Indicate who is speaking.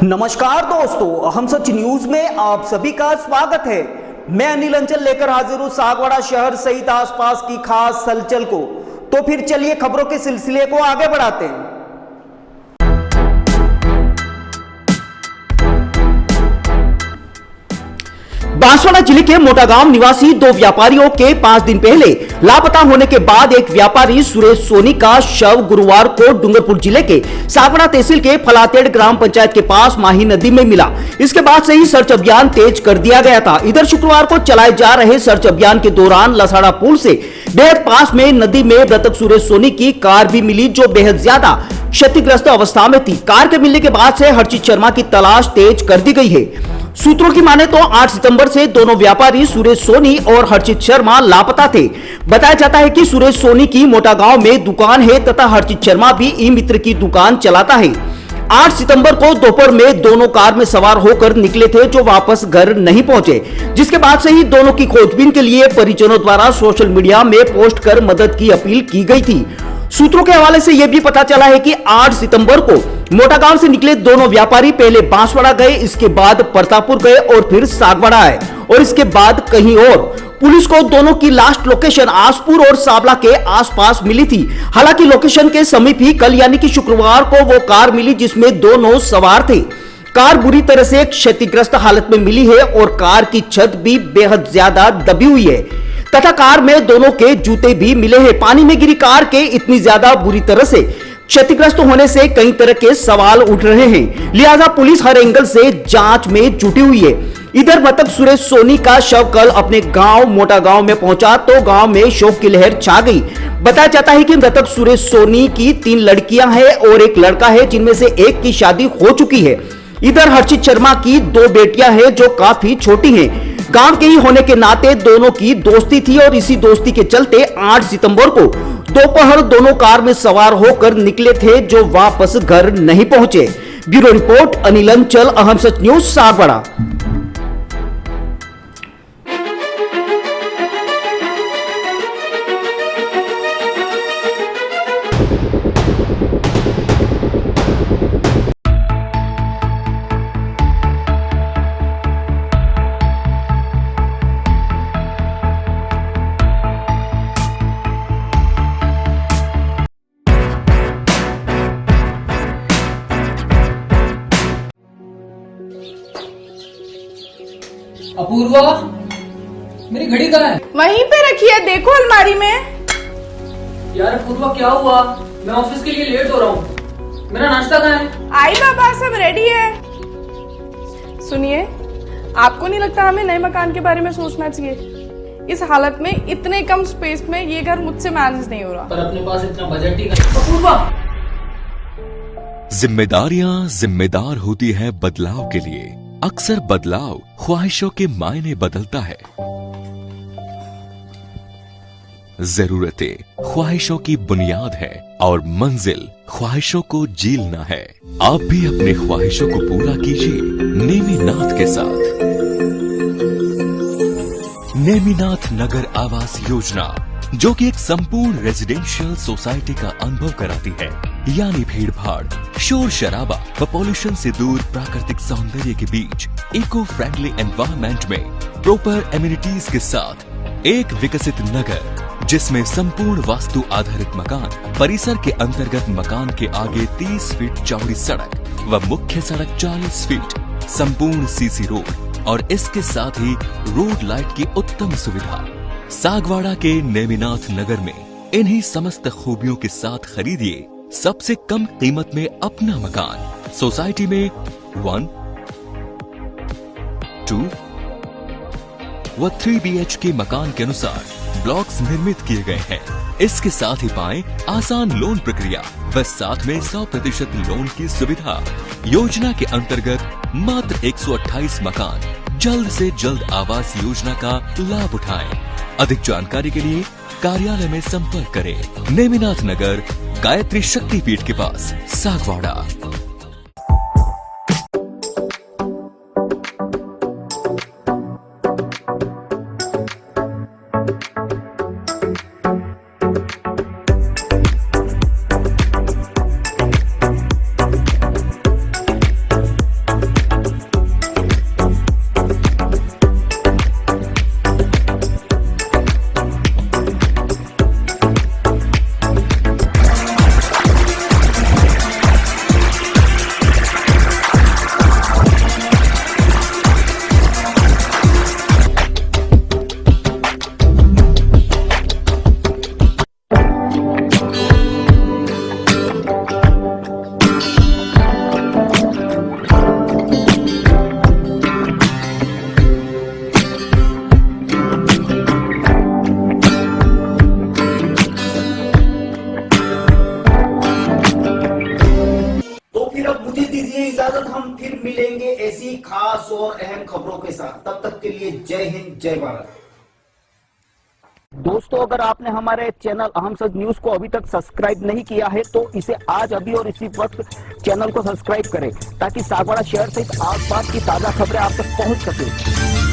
Speaker 1: नमस्कार दोस्तों, हम सच न्यूज में आप सभी का स्वागत है। मैं अनिल अंचल लेकर हाजिर हूं सागवाड़ा शहर सहित आसपास की खास हलचल को। तो फिर चलिए खबरों के सिलसिले को आगे बढ़ाते हैं। बांसवाड़ा जिले के मोटागांव निवासी दो व्यापारियों के 5 दिन पहले लापता होने के बाद एक व्यापारी सुरेश सोनी का शव गुरुवार को डूंगरपुर जिले के सागवाड़ा तहसील के फलातेड़ ग्राम पंचायत के पास माही नदी में मिला। इसके बाद से ही सर्च अभियान तेज कर दिया गया था। इधर शुक्रवार को चलाए जा रहे सर्च अभियान के दौरान लसाड़ा पुल से बेहद पास में नदी में मृतक सुरेश सोनी की कार भी मिली, जो बेहद ज्यादा क्षतिग्रस्त अवस्था में थी। कार के मिलने के बाद से हर्षित शर्मा की तलाश तेज कर दी गई है। सूत्रों की माने तो 8 सितंबर से दोनों व्यापारी सुरेश सोनी और हर्षित शर्मा लापता थे। बताया जाता है कि सुरेश सोनी की मोटागांव में दुकान है तथा हर्षित शर्मा भी ई मित्र की दुकान चलाता है। 8 सितंबर को दोपहर में दोनों कार में सवार होकर निकले थे, जो वापस घर नहीं पहुंचे, जिसके बाद से ही दोनों की खोजबीन के लिए परिजनों द्वारा सोशल मीडिया में पोस्ट कर मदद की अपील की गई थी। सूत्रों के हवाले से यह भी पता चला है कि 8 सितंबर को मोटागांव से निकले दोनों व्यापारी पहले बांसवाड़ा गए, इसके बाद प्रतापपुर गए और फिर सागवाड़ा आए और इसके बाद कहीं और। पुलिस को दोनों की लास्ट लोकेशन आसपुर और साबला के आसपास मिली थी। हालांकि लोकेशन के समीप ही कल यानी कि शुक्रवार को वो कार मिली जिसमें दोनों सवार थे। कार बुरी तरह से क्षतिग्रस्त हालत में मिली है और कार की छत भी बेहद ज्यादा दबी हुई है तथा कार में दोनों के जूते भी मिले हैं। पानी में गिरी कार के इतनी ज्यादा बुरी तरह से क्षतिग्रस्त होने से कई तरह के सवाल उठ रहे हैं, लिहाजा पुलिस हर एंगल से जांच में जुटी हुई है। इधर मृतक सुरेश सोनी का शव कल अपने गांव मोटागांव में पहुंचा तो गांव में शोक की लहर छा गई। बताया जाता है कि मृतक सुरेश सोनी की 3 लड़कियां हैं और एक लड़का है, जिनमें से एक की शादी हो चुकी है। इधर हर्षित शर्मा की 2 बेटियां हैं जो काफी छोटी हैं। गांव के ही होने के नाते दोनों की दोस्ती थी और इसी दोस्ती के चलते 8 सितंबर को दोपहर दोनों कार में सवार होकर निकले थे, जो वापस घर नहीं पहुंचे। ब्यूरो रिपोर्ट अनिल अंचल, अहम सच न्यूज सागवाड़ा।
Speaker 2: अपूर्वा, मेरी घड़ी कहाँ है?
Speaker 3: वहीं पे रखी है, देखो अलमारी में।
Speaker 2: यार अपूर्वा, क्या हुआ? मैं ऑफिस के लिए लेट हो रहा हूँ। मेरा नाश्ता कहाँ है?
Speaker 3: आई बाबा, सब रेडी है। सुनिए, आपको नहीं लगता हमें नए मकान के बारे में सोचना चाहिए? इस हालत में इतने कम स्पेस में ये घर मुझसे मैनेज नहीं हो रहा।
Speaker 2: पर अपने पास इतना बजट ही नहीं। अपूर्वा,
Speaker 4: जिम्मेदारियां जिम्मेदार होती है बदलाव के लिए। अक्सर बदलाव ख्वाहिशों के मायने बदलता है। जरूरतें ख्वाहिशों की बुनियाद है और मंजिल ख्वाहिशों को जीलना है। आप भी अपने ख्वाहिशों को पूरा कीजिए नेमीनाथ के साथ। नेमीनाथ नगर आवास योजना, जो कि एक संपूर्ण रेजिडेंशियल सोसाइटी का अनुभव कराती है, यानी भीड़ भाड़, शोर शराबा व पॉल्यूशन से दूर प्राकृतिक सौंदर्य के बीच इको फ्रेंडली एनवायरनमेंट में प्रॉपर एमिनिटीज के साथ एक विकसित नगर, जिसमें संपूर्ण वास्तु आधारित मकान, परिसर के अंतर्गत मकान के आगे 30 फीट चौड़ी सड़क व मुख्य सड़क 40 फीट, संपूर्ण सीसी रोड और इसके साथ ही रोड लाइट की उत्तम सुविधा। सागवाड़ा के नेमीनाथ नगर में इन्हीं समस्त खूबियों के साथ खरीदिए सबसे कम कीमत में अपना मकान। सोसाइटी में 1, 2 व 3 BHK मकान के अनुसार ब्लॉक्स निर्मित किए गए हैं। इसके साथ ही पाएं आसान लोन प्रक्रिया व साथ में 100% लोन की सुविधा। योजना के अंतर्गत मात्र 128 मकान जल्द से जल्द आवास योजना का लाभ उठाएं। अधिक जानकारी के लिए कार्यालय में संपर्क करें। नेमिनाथ नगर, गायत्री शक्तिपीठ के पास, सागवाड़ा।
Speaker 1: इजाजत, हम फिर मिलेंगे ऐसी खास और अहम खबरों के साथ। तब तक के लिए जय हिंद, जय भारत। दोस्तों, अगर आपने हमारे चैनल अहम सच न्यूज को अभी तक सब्सक्राइब नहीं किया है तो इसे आज अभी और इसी वक्त चैनल को सब्सक्राइब करें ताकि सागवाड़ा शहर सहित आसपास की ताजा खबरें आप तक पहुंच सके।